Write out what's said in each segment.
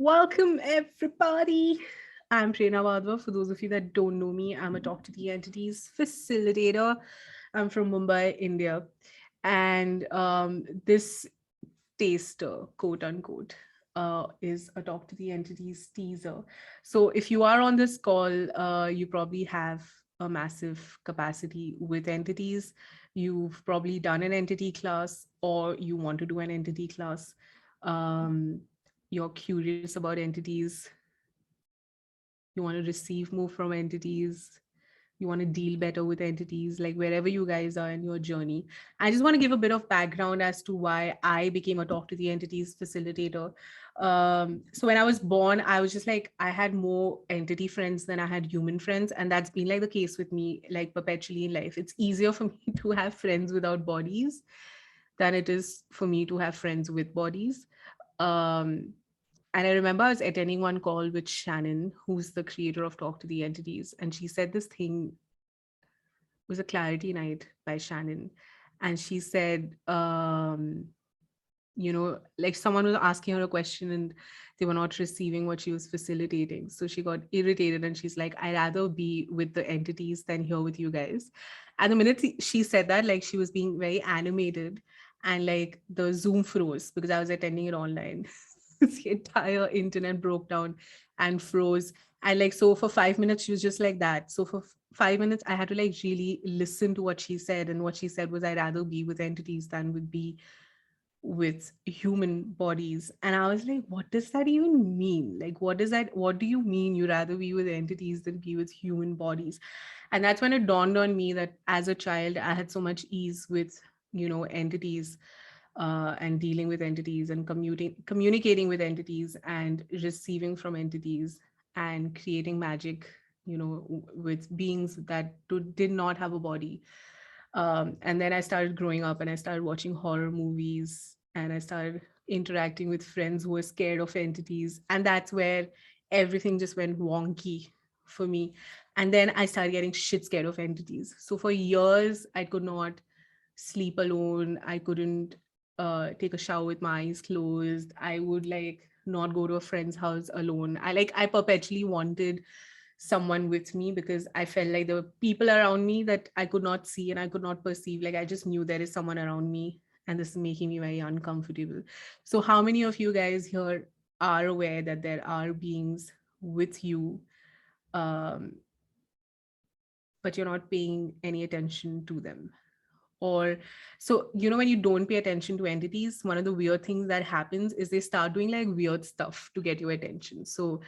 Welcome, everybody. I'm Prerna Wadhwa. For those of you that don't know me, I'm a Talk to the Entities facilitator. I'm from Mumbai, India. And this taster, quote unquote, is a Talk to the Entities teaser. So if you are on this call, you probably have a massive capacity with entities. You've probably done an entity class or you want to do an entity class. Um, you're curious about entities, you want to receive more from entities, you want to deal better with entities, like wherever you guys are in your journey. I just want to give a bit of background as to why I became a Talk to the Entities facilitator. So when I was born, I was just like, I had more entity friends than I had human friends. And that's been like the case with me, like perpetually in life. It's easier for me to have friends without bodies than it is for me to have friends with bodies. Um, and I remember I was attending one call with Shannon, who's the creator of Talk to the Entities. And she said this thing, was a clarity night by Shannon. And she said, like someone was asking her a question and they were not receiving what she was facilitating. So she got irritated and she's like, I'd rather be with the entities than here with you guys. And the minute she said that, like she was being very animated and like the Zoom froze because I was attending it online. The entire internet broke down and froze. And like, so for 5 minutes, she was just like that. So for 5 minutes, I had to like really listen to what she said. And what she said was, I'd rather be with entities than would be with human bodies. And I was like, what does that even mean? Like, what does that, what do you mean you rather be with entities than be with human bodies? And that's when it dawned on me that as a child, I had so much ease with, entities, and dealing with entities and communicating with entities and receiving from entities and creating magic, with beings that did not have a body. And then I started growing up and I started watching horror movies and I started interacting with friends who were scared of entities. And that's where everything just went wonky for me. And then I started getting shit scared of entities. So for years, I could not sleep alone. I couldn't take a shower with my eyes closed. I would like not go to a friend's house alone. I perpetually wanted someone with me because I felt like there were people around me that I could not see and I could not perceive. Like I just knew there is someone around me and this is making me very uncomfortable. So how many of you guys here are aware that there are beings with you, um, but you're not paying any attention to them? Or so when you don't pay attention to entities, one of the weird things that happens is they start doing like weird stuff to get your attention. So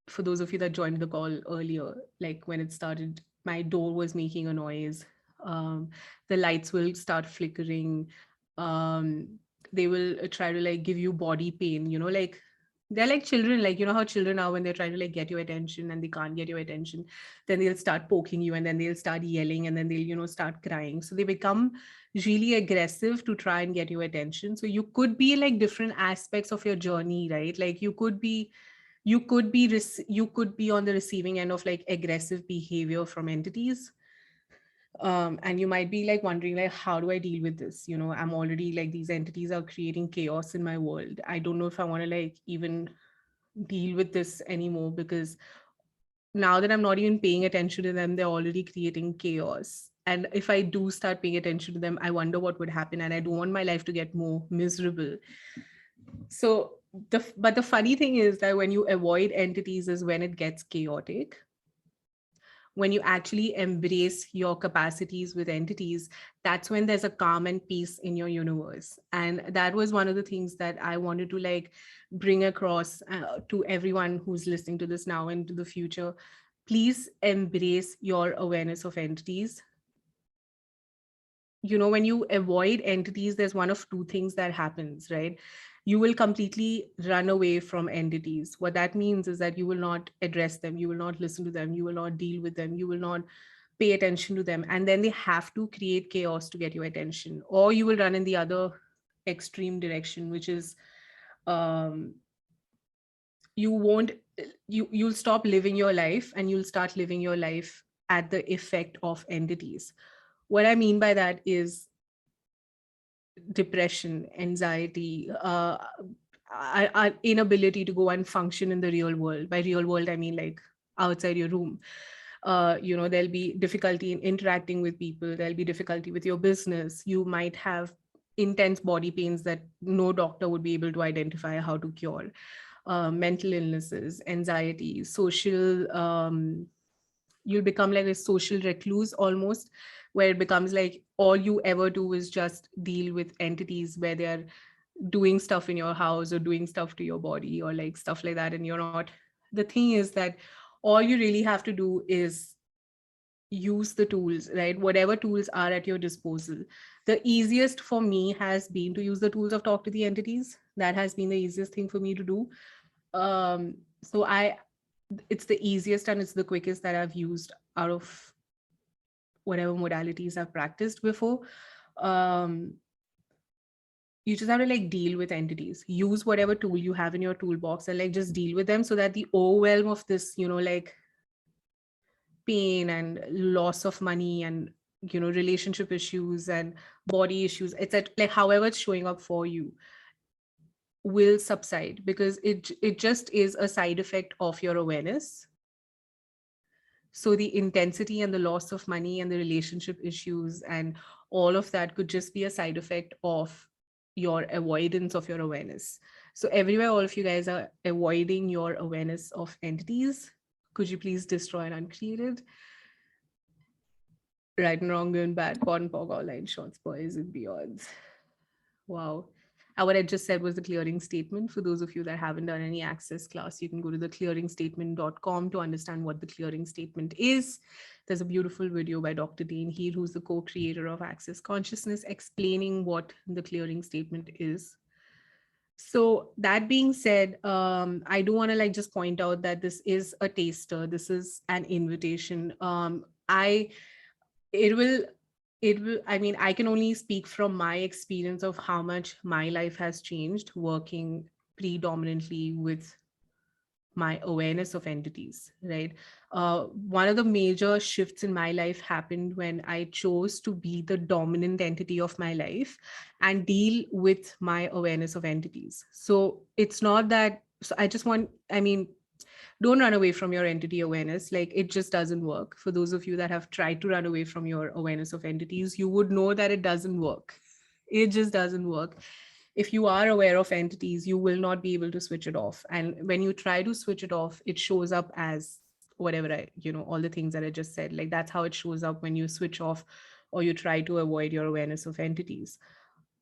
for those of you that joined the call earlier, like when it started, my door was making a noise. um, the lights will start flickering. um, they will try to like give you body pain, like they're like children, like how children are when they're trying to like get your attention and they can't get your attention. Then they'll start poking you and then they'll start yelling and then they'll start crying. So they become really aggressive to try and get your attention. So you could be like different aspects of your journey, right? Like you could be on the receiving end of like aggressive behavior from entities. And you might be like wondering like, how do I deal with this? I'm already like, these entities are creating chaos in my world. I don't know if I want to like even deal with this anymore, because now that I'm not even paying attention to them, they're already creating chaos. And if I do start paying attention to them, I wonder what would happen, and I don't want my life to get more miserable. So but the funny thing is that when you avoid entities is when it gets chaotic. When you actually embrace your capacities with entities, that's when there's a calm and peace in your universe. And that was one of the things that I wanted to like bring across to everyone who's listening to this now and to the future. Please embrace your awareness of entities. When you avoid entities, there's one of two things that happens, right? You will completely run away from entities. What that means is that you will not address them, you will not listen to them, you will not deal with them, you will not pay attention to them, and then they have to create chaos to get your attention. Or you will run in the other extreme direction, which is um, you won't you'll stop living your life and you'll start living your life at the effect of entities. What I mean by that is depression, anxiety, our inability to go and function in the real world. By real world, I mean like outside your room. There'll be difficulty in interacting with people. There'll be difficulty with your business. You might have intense body pains that no doctor would be able to identify how to cure. Mental illnesses, anxiety, social. You'll become like a social recluse almost, where it becomes like all you ever do is just deal with entities where they're doing stuff in your house or doing stuff to your body or like stuff like that, and you're not. The thing is that all you really have to do is use the tools, right? Whatever tools are at your disposal. The easiest for me has been to use the tools of talk to the entities. That has been the easiest thing for me to do. So I It's the easiest and it's the quickest that I've used out of whatever modalities I've practiced before. um you just have to like deal with entities, use whatever tool you have in your toolbox and like just deal with them, so that the overwhelm of this, like pain and loss of money and relationship issues and body issues, etc., like however it's showing up for you, will subside, because it just is a side effect of your awareness. So the intensity and the loss of money and the relationship issues and all of that could just be a side effect of your avoidance of your awareness. So everywhere all of you guys are avoiding your awareness of entities, could you please destroy and uncreate it? Right and wrong, good and bad, pod and pog, all line shots, boys and beyonds. Wow. What I just said was the clearing statement. For those of you that haven't done any access class, you can go to theclearingstatement.com to understand what the clearing statement is. There's a beautiful video by Dr. Dean Heer, who's the co-creator of Access Consciousness, explaining what the clearing statement is. So that being said, I do want to like just point out that this is a taster. This is an invitation. I it will I mean, I can only speak from my experience of how much my life has changed working predominantly with my awareness of entities, right? One of the major shifts in my life happened when I chose to be the dominant entity of my life and deal with my awareness of entities. So it's not that, so I just want, I mean, don't run away from your entity awareness. Like, it just doesn't work. For those of you that have tried to run away from your awareness of entities, you would know that it doesn't work. It just doesn't work. If you are aware of entities, you will not be able to switch it off. And when you try to switch it off, it shows up as whatever all the things that I just said. Like, that's how it shows up when you switch off or you try to avoid your awareness of entities.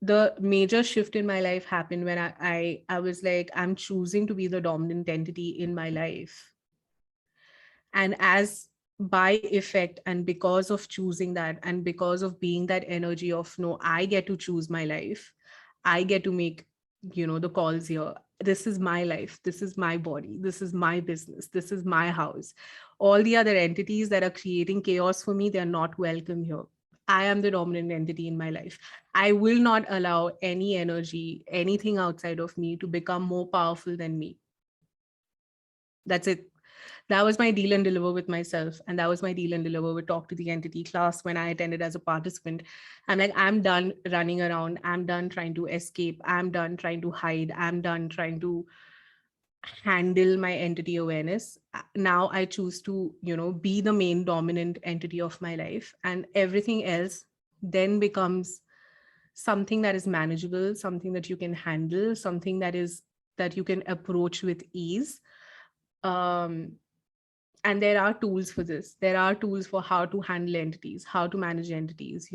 The major shift in my life happened when I was like, I'm choosing to be the dominant entity in my life. And as by effect, and because of choosing that, and because of being that energy of, no, I get to choose my life, I get to make the calls here. This is my life, this is my body, this is my business, this is my house. All the other entities that are creating chaos for me, they're not welcome here. I am the dominant entity in my life. I will not allow any energy, anything outside of me, to become more powerful than me. That's it. That was my deal and deliver with myself. And that was my deal and deliver with Talk to the Entity class when I attended as a participant. I'm like, I'm done running around. I'm done trying to escape. I'm done trying to hide. I'm done trying to handle my entity awareness. Now I choose to, be the main dominant entity of my life. And everything else then becomes something that is manageable, something that you can handle, something that you can approach with ease. Um, and there are tools for this. There are tools for how to handle entities, how to manage entities.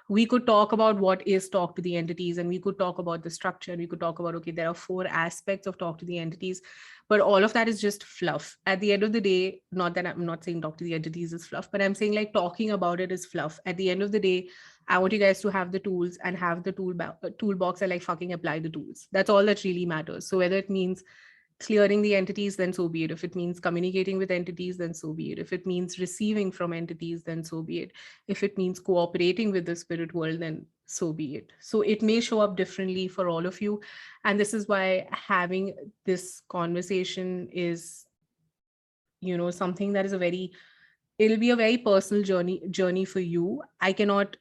We could talk about what is talk to the entities, and we could talk about the structure. We could talk about, okay, there are 4 aspects of talk to the entities, but all of that is just fluff at the end of the day. Not that I'm not saying talk to the entities is fluff, but I'm saying like talking about it is fluff. At the end of the day, I want you guys to have the tools and have the toolbox and like fucking apply the tools. That's all that really matters. So whether it means clearing the entities, then so be it. If it means communicating with entities, then so be it. If it means receiving from entities, then so be it. If it means cooperating with the spirit world, then so be it. So it may show up differently for all of you. And this is why having this conversation is, something that is it'll be a very personal journey for you.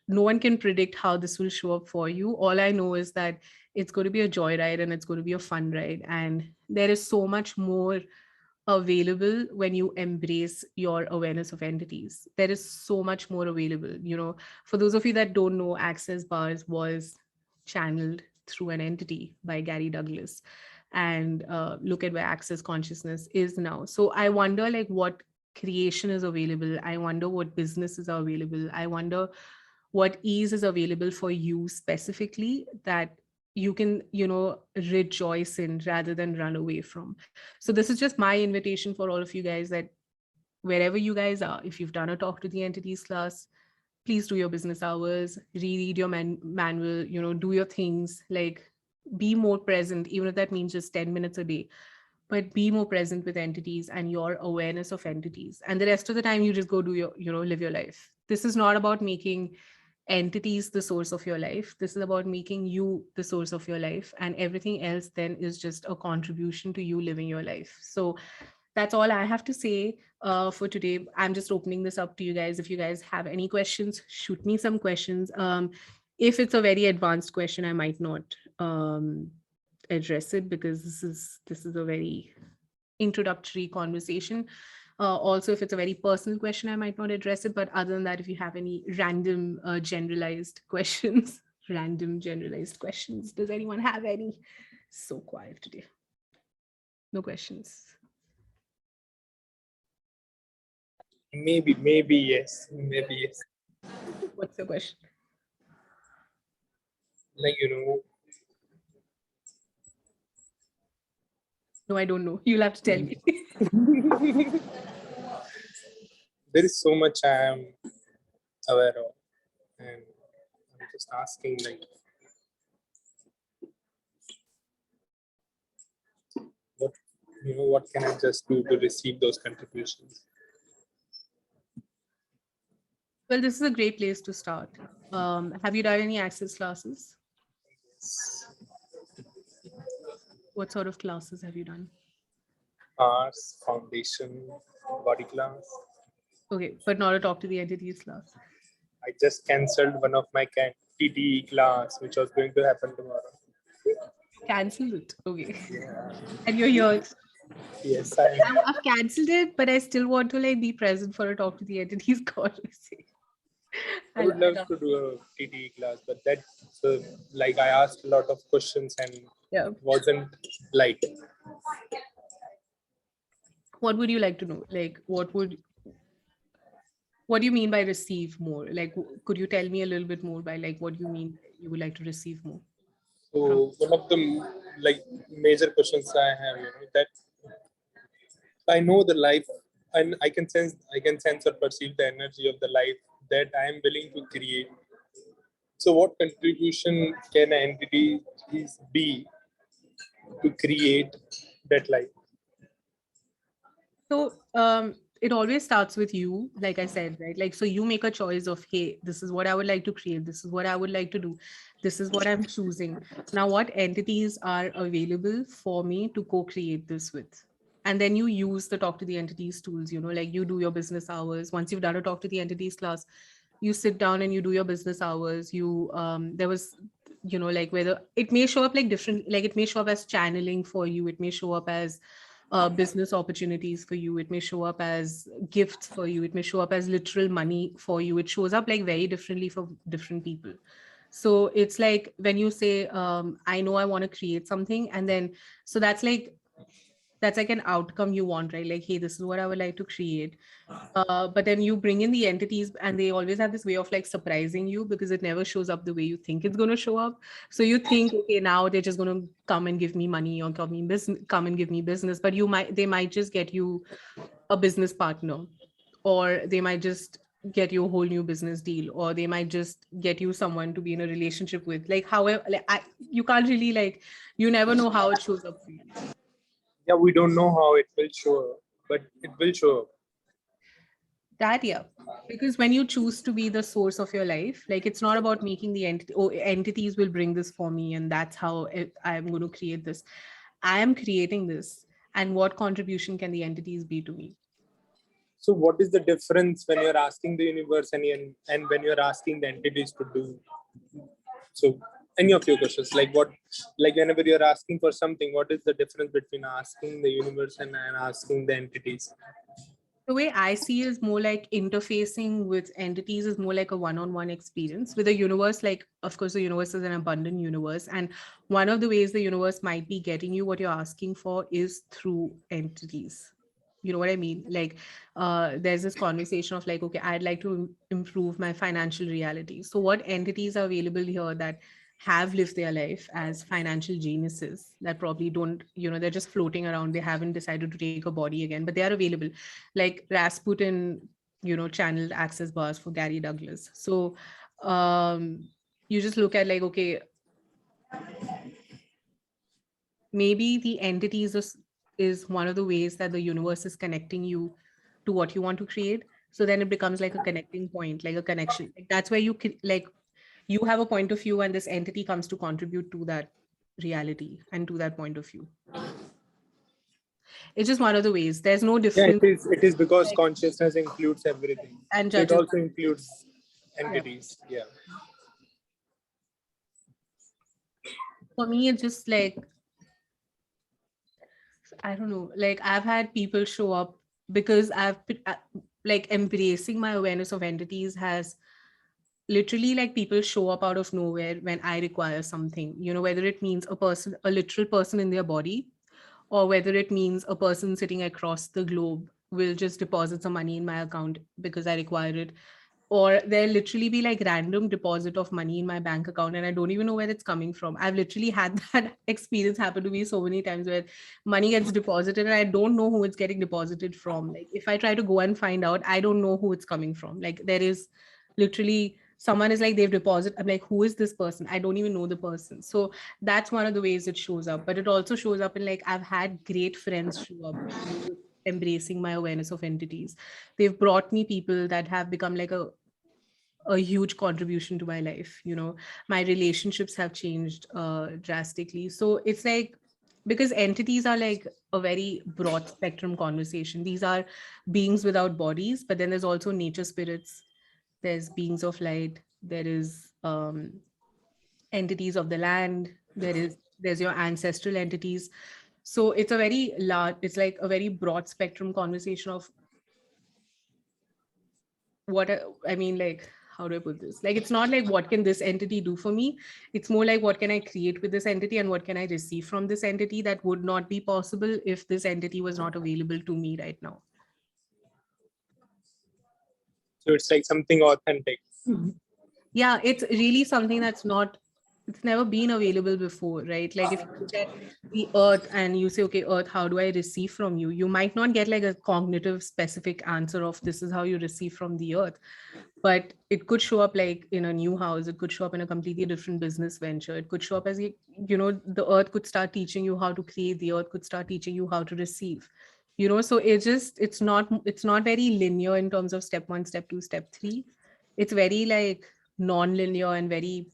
No one can predict how this will show up for you. All I know is that It's going to be a joyride and it's going to be a fun ride. And there is so much more available when you embrace your awareness of entities. There is so much more available. For those of you that don't know, Access Bars was channeled through an entity by Gary Douglas. And look at where Access Consciousness is now. So I wonder, like, what creation is available. I wonder what businesses are available. I wonder what ease is available for you specifically that you can rejoice in rather than run away from. So this is just my invitation for all of you guys, that wherever you guys are, if you've done a talk to the entities class, please do your business hours, reread your manual, do your things, like be more present, even if that means just 10 minutes a day. But be more present with entities and your awareness of entities, and the rest of the time you just go do your, live your life. This is not about making entities the source of your life. This is about making you the source of your life, and everything else then is just a contribution to you living your life. So that's all I have to say for today. I'm just opening this up to you guys. If you guys have any questions, shoot me some questions. If it's a very advanced question, I might not address it, because this is a very introductory conversation. Also, if it's a very personal question, I might not address it. But other than that, if you have any random generalized questions, random generalized questions, does anyone have any? So quiet today. No questions. Maybe yes. Maybe yes. What's your question? Like, No, I don't know. You'll have to tell me. there is so much I am aware of, and I'm just asking, like, what what can I just do to receive those contributions? Well, this is a great place to start. Have you done any access classes? What sort of classes have you done? Arts, foundation, body class. Okay, but not a talk to the entities class. I just cancelled one of my TTE class, which was going to happen tomorrow. Cancelled it. Okay. Yeah. And you're here. Yes, I've cancelled it, but I still want to like be present for a talk to the entities conversation. I would love to do a TTE class, but that like I asked a lot of questions and Yeah. wasn't like. What would you like to know? Like, what do you mean by receive more? Like, could you tell me a little bit more by like what you mean you would like to receive more? So one of the like major questions I have, that I know the life, and I can sense or perceive the energy of the life that I am willing to create. So what contribution can an entity be to create that life? So it always starts with you, like I said, right? Like, so you make a choice of, hey, this is what I would like to create. This is what I would like to do. This is what I'm choosing. Now, what entities are available for me to co-create this with? And then you use the talk to the entities tools, like you do your business hours. Once you've done a talk to the entities class, you sit down and you do your business hours. There was, like whether it may show up like different, like it may show up as channeling for you. It may show up as business opportunities for you. It may show up as gifts for you. It may show up as literal money for you. It shows up like very differently for different people. So it's like when you say, I know I want to create something, and then so that's like an outcome you want, right? Like, hey, this is what I would like to create. But then you bring in the entities, and they always have this way of like surprising you, because it never shows up the way you think it's going to show up. So you think, okay, now they're just going to come and give me money, or come and give me business. But they might just get you a business partner, or they might just get you a whole new business deal, or they might just get you someone to be in a relationship with. Like, however, like you can't really like, you never know how it shows up for you. Yeah, we don't know how it will show up, but it will show up. That, yeah. Because when you choose to be the source of your life, like it's not about making the entity, oh, entities will bring this for me, and that's how I'm going to create this. I am creating this. And what contribution can the entities be to me? So what is the difference when you're asking the universe and when you're asking the entities to do? So Any of your questions, like what, like whenever you're asking for something, what is the difference between asking the universe and asking the entities? The way I see is more like interfacing with entities is more like a one-on-one experience with the universe. Like, of course, the universe is an abundant universe. And one of the ways the universe might be getting you what you're asking for is through entities. You know what I mean? Like, there's this conversation of like, okay, I'd like to improve my financial reality. So, what entities are available here that have lived their life as financial geniuses that probably don't, they're just floating around. They haven't decided to take a body again, but they are available. Like Rasputin, channeled access bars for Gary Douglas. So you just look at like, okay, maybe the entities is one of the ways that the universe is connecting you to what you want to create. So then it becomes like a connecting point, like a connection. Like that's where like you have a point of view and this entity comes to contribute to that reality and to that point of view. It's just one of the ways. There's no Yeah, difference. it is because Like, consciousness includes everything, and so it judges. also includes Yeah. entities. Yeah. For me, it's just like, I don't know, like I've had people show up because like embracing my awareness of entities has literally like people show up out of nowhere when I require something, whether it means a literal person in their body, or whether it means a person sitting across the globe will just deposit some money in my account because I require it, or there'll literally be like random deposit of money in my bank account and I don't even know where it's coming from. I've literally had that experience happen to me so many times where money gets deposited and I don't know who it's getting deposited from. Like if I try to go and find out, I don't know who it's coming from. Like there is literally someone is like they've deposited. I'm like, who is this person? I don't even know the person. So that's one of the ways it shows up. But it also shows up in like I've had great friends show up, with embracing my awareness of entities. They've brought me people that have become like a huge contribution to my life. My relationships have changed drastically. So it's like, because entities are like a very broad spectrum conversation. These are beings without bodies, but then there's also nature spirits, there's beings of light, there is entities of the land, there's your ancestral entities. So it's a very large, it's like a very broad spectrum conversation of I mean, like, how do I put this? Like, it's not like what can this entity do for me? It's more like what can I create with this entity and what can I receive from this entity that would not be possible if this entity was not available to me right now. So it's like something authentic. Yeah, it's really something it's never been available before, right? Like if you look at the earth and you say, okay, earth, how do I receive from you? You might not get like a cognitive specific answer of this is how you receive from the earth, but it could show up like in a new house. It could show up in a completely different business venture. It could show up as, the earth could start teaching you how to create. The earth could start teaching you how to receive, so it's not very linear in terms of step one, step two, step three. It's very like non-linear and very,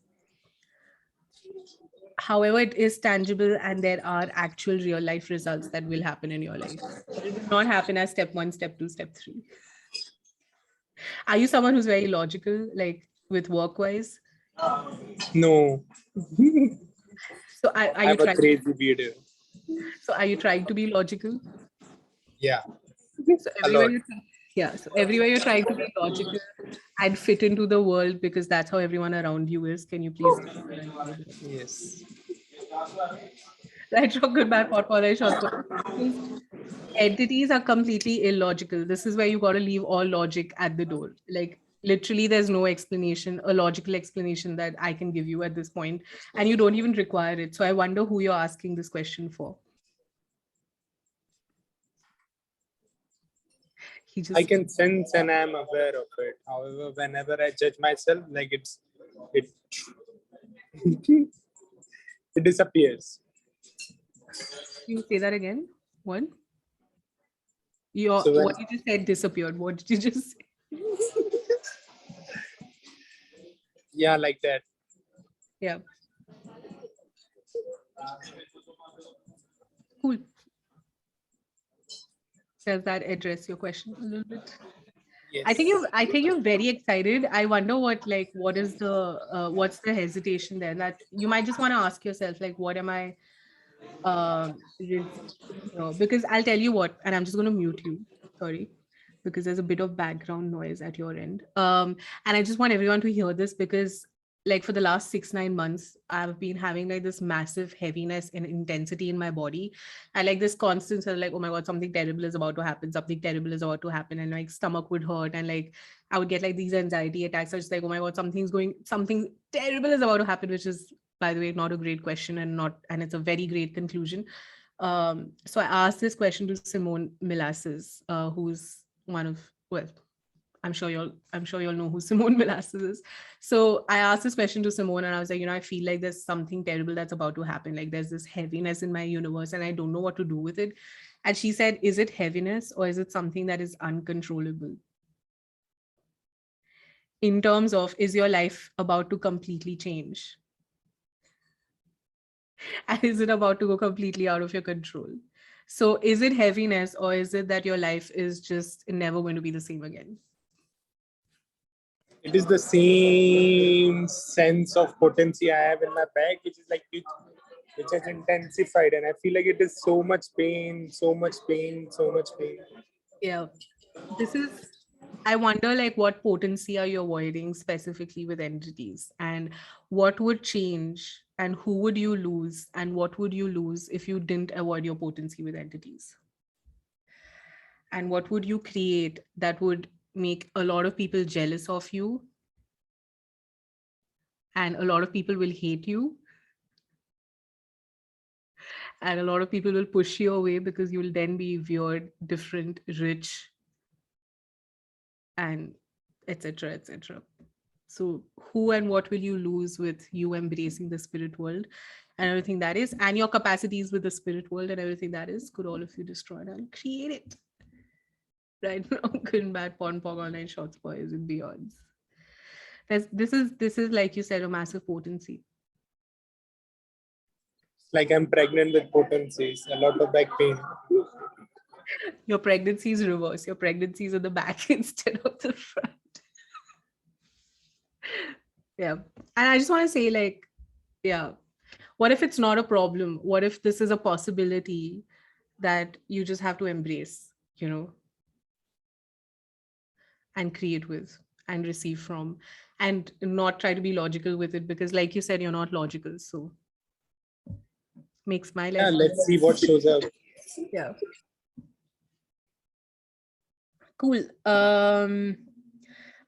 however, it is tangible and there are actual real life results that will happen in your life, but it will not happen as step one, step two, step three. Are you someone who's very logical, like with work wise? No, So are I you have a trying crazy video. so are you trying to be logical? Yeah, So a lot. everywhere you're trying to be logical and fit into the world because that's how everyone around you is. Can you please tell me that you're right? Yes. Right, wrong, good, bad, pot, right, short, story. Because entities are completely illogical. This is where you got to leave all logic at the door. Like literally, there's no explanation, a logical explanation that I can give you at this point, and you don't even require it. So I wonder who you're asking this question for. He I just can sense and I'm aware of it. However, whenever I judge myself, like it it disappears. you say that again. What? Your So when what you just said disappeared. What did you just say? yeah, like that. Yeah, cool. Does that address your question a little bit? Yes. I think you're very excited. I wonder what is the what's the hesitation there, that you might just want to ask yourself, like, what am I resisting here? Because I'll tell you what, and I'm just going to mute you. Sorry, because there's a bit of background noise at your end. And I just want everyone to hear this, because like for the last 6 9 months, I've been having like this massive heaviness and intensity in my body, and like this constant sort of like, oh my god, something terrible is about to happen, something terrible is about to happen, and like stomach would hurt, and like I would get like these anxiety attacks. I was just like, oh my god, something terrible is about to happen, which is, by the way, not a great question, and it's a very great conclusion. So I asked this question to Simone Milasses, who's one of, well, I'm sure you'll know who Simone Milasses is. So I asked this question to Simone, and I was like, I feel like there's something terrible that's about to happen. Like there's this heaviness in my universe, and I don't know what to do with it. And she said, is it heaviness or is it something that is uncontrollable? In terms of, is your life about to completely change? And is it about to go completely out of your control? So is it heaviness, or is it that your life is just never going to be the same again? It is the same sense of potency I have in my back, which is like which has intensified, and I feel like it is so much pain, so much pain, so much pain. Yeah. This is, I wonder, like, what potency are you avoiding specifically with entities, and what would change, and who would you lose, and what would you lose if you didn't avoid your potency with entities? And what would you create that would make a lot of people jealous of you, and a lot of people will hate you, and a lot of people will push you away because you will then be weird, different, rich, and etc., etc. So who and what will you lose with you embracing the spirit world and everything that is, and your capacities with the spirit world and everything that is, could all of you destroy it and create it? Right now, good and bad, pon pog, online shots, boys and beyonds. This is like you said, a massive potency. Like I'm pregnant with potencies, a lot of back pain. Your pregnancy is reverse. Your pregnancy is at the back instead of the front. Yeah. And I just want to say, like, yeah, what if it's not a problem? What if this is a possibility that you just have to embrace, and create with and receive from, and not try to be logical with it, because like you said, you're not logical. So makes my Yeah, life let's see easier. what shows up. Yeah. Cool.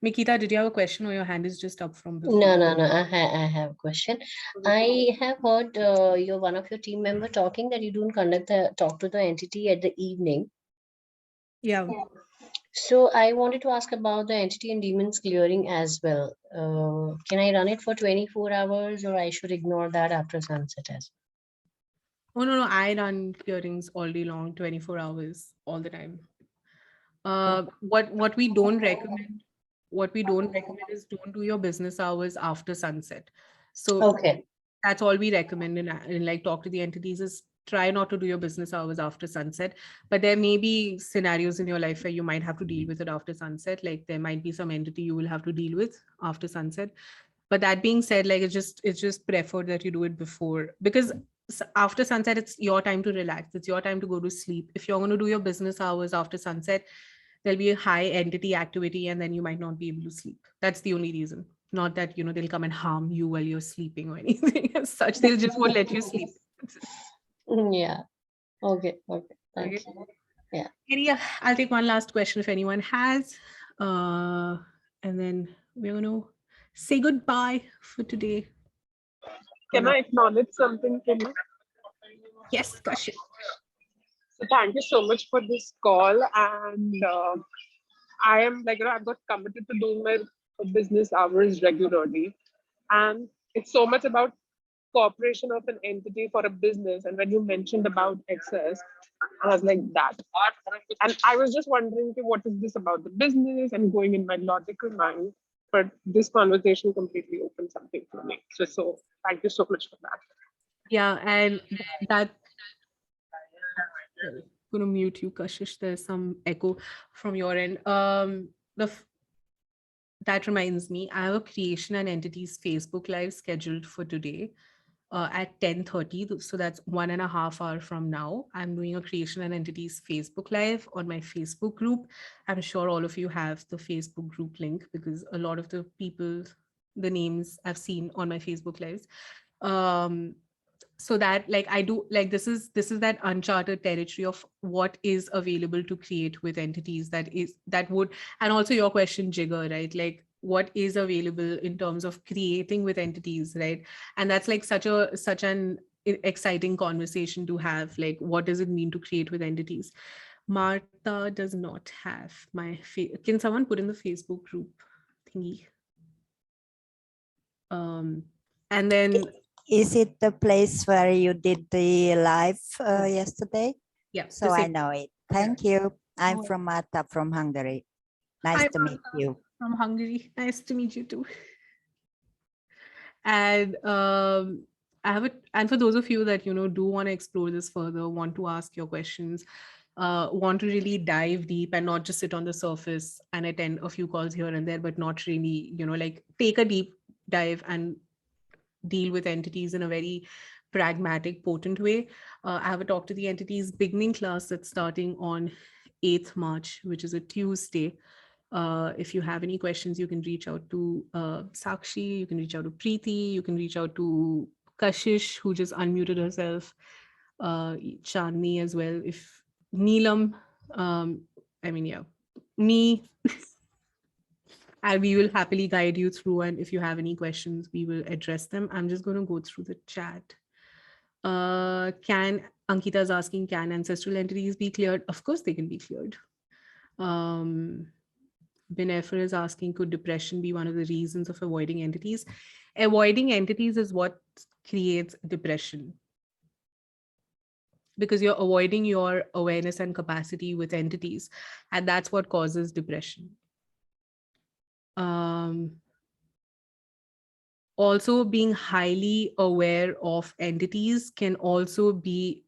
Mikita, did you have a question, or your hand is just up from before? No, no, no. I have a question. I have heard you're one of your team member talking that you don't conduct the talk to the entity at the evening. Yeah. So I wanted to ask about the entity and demons clearing as well. Can I run it for 24 hours, or I should ignore that after sunset as Oh no, no, I run clearings all day long, 24 hours, all the time. What we don't recommend, is don't do your business hours after sunset. So okay? that's all we recommend in like talk to the entities, is try not to do your business hours after sunset. But there may be scenarios in your life where you might have to deal with it after sunset. Like there might be some entity you will have to deal with after sunset. But that being said, like it's just preferred that you do it before, because after sunset it's your time to relax, it's your time to go to sleep. If you're going to do your business hours after sunset, there'll be a high entity activity, and then you might not be able to sleep. That's the only reason. Not that they'll come and harm you while you're sleeping or anything as such. They'll just won't let you sleep. Yeah. Okay. Okay. Thank Okay. you. Yeah. And yeah, I'll take one last question if anyone has. And then we're gonna say goodbye for today. For Can now. I acknowledge something, Kimmy? Yes, Kashyap. So thank you so much for this call. And I am like, I've got committed to doing my business hours regularly. And it's so much about cooperation of an entity for a business. And when you mentioned about excess, I was like that. And I was just wondering, okay, what is this about the business and going in my logical mind. But this conversation completely opened something for me. So thank you so much for that. Yeah, and that well, gonna mute you, Kashish. There's some echo from your end. that reminds me, I have a creation and entities Facebook live scheduled for today at 10:30. So that's 1.5 hours from now. I'm doing a creation and entities Facebook live on my Facebook group. I'm sure all of you have the Facebook group link because a lot of the people, the names I've seen on my Facebook lives. So that like I do like this is that uncharted territory of what is available to create with entities that would, and also your question, Jigger, right? Like what is available in terms of creating with entities, right? And that's like such an exciting conversation to have. Like what does it mean to create with entities? Martha does not have can someone put in the Facebook group thingy? And then Is it the place where you did the live yesterday? yeah, So I know it. Thank you. I'm Oh. from Marta from Hungary. Nice Hi, to meet Martha. you. From Hungary. Nice to meet you too. And I have it. And for those of you that do want to explore this further, want to ask your questions, want to really dive deep and not just sit on the surface and attend a few calls here and there, but not really, like take a deep dive and deal with entities in a very pragmatic, potent way. I have a talk to the entities beginning class that's starting on 8th March, which is a Tuesday. If you have any questions, you can reach out to Sakshi, you can reach out to Preeti, you can reach out to Kashish, who just unmuted herself, Chandni as well. If Neelam, yeah, me, and we will happily guide you through. And if you have any questions, we will address them. I'm just going to go through the chat. Ankita is asking, can ancestral entities be cleared? Of course they can be cleared. Benefer is asking, could depression be one of the reasons of avoiding entities? Avoiding entities is what creates depression, because you're avoiding your awareness and capacity with entities, and that's what causes depression. Also, being highly aware of entities can also be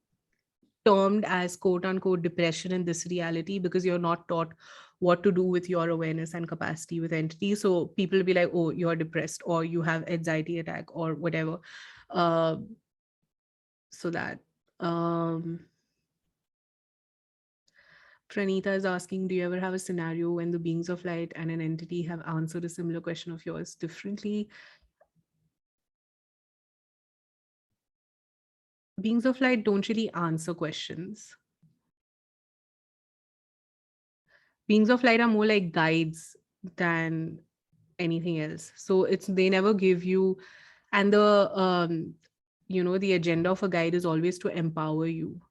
termed as quote unquote depression in this reality, because you're not taught what to do with your awareness and capacity with entities. So people will be like, oh, you're depressed, or you have anxiety attack, or whatever. So that Pranita is asking, do you ever have a scenario when the beings of light and an entity have answered a similar question of yours differently? Beings of light don't really answer questions. Beings of light are more like guides than anything else. So they never give you, and the agenda of a guide is always to empower you.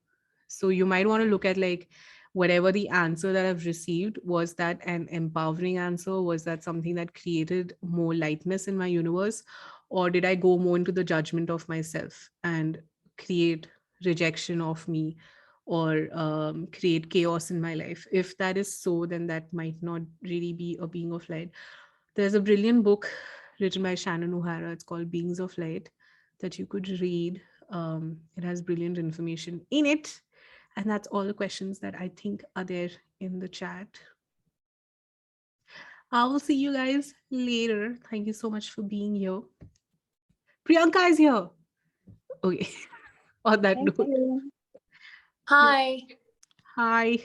So you might want to look at like whatever the answer that I've received, was that an empowering answer? Was that something that created more lightness in my universe? Or did I go more into the judgment of myself and create rejection of me, or create chaos in my life? If that is so, then that might not really be a being of light. There's a brilliant book written by Shannon O'Hara. It's called Beings of Light, that you could read. It has brilliant information in it. And that's all the questions that I think are there in the chat. I will see you guys later. Thank you so much for being here. Priyanka is here. Okay. On that Thank note. you. Hi. Hi.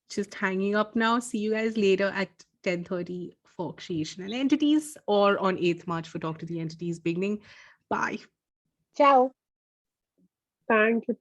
Just hanging up now. See you guys later at 10:30 for Creation and Entities, or on 8th March for Talk to the Entities beginning. Bye. Ciao. Thank you.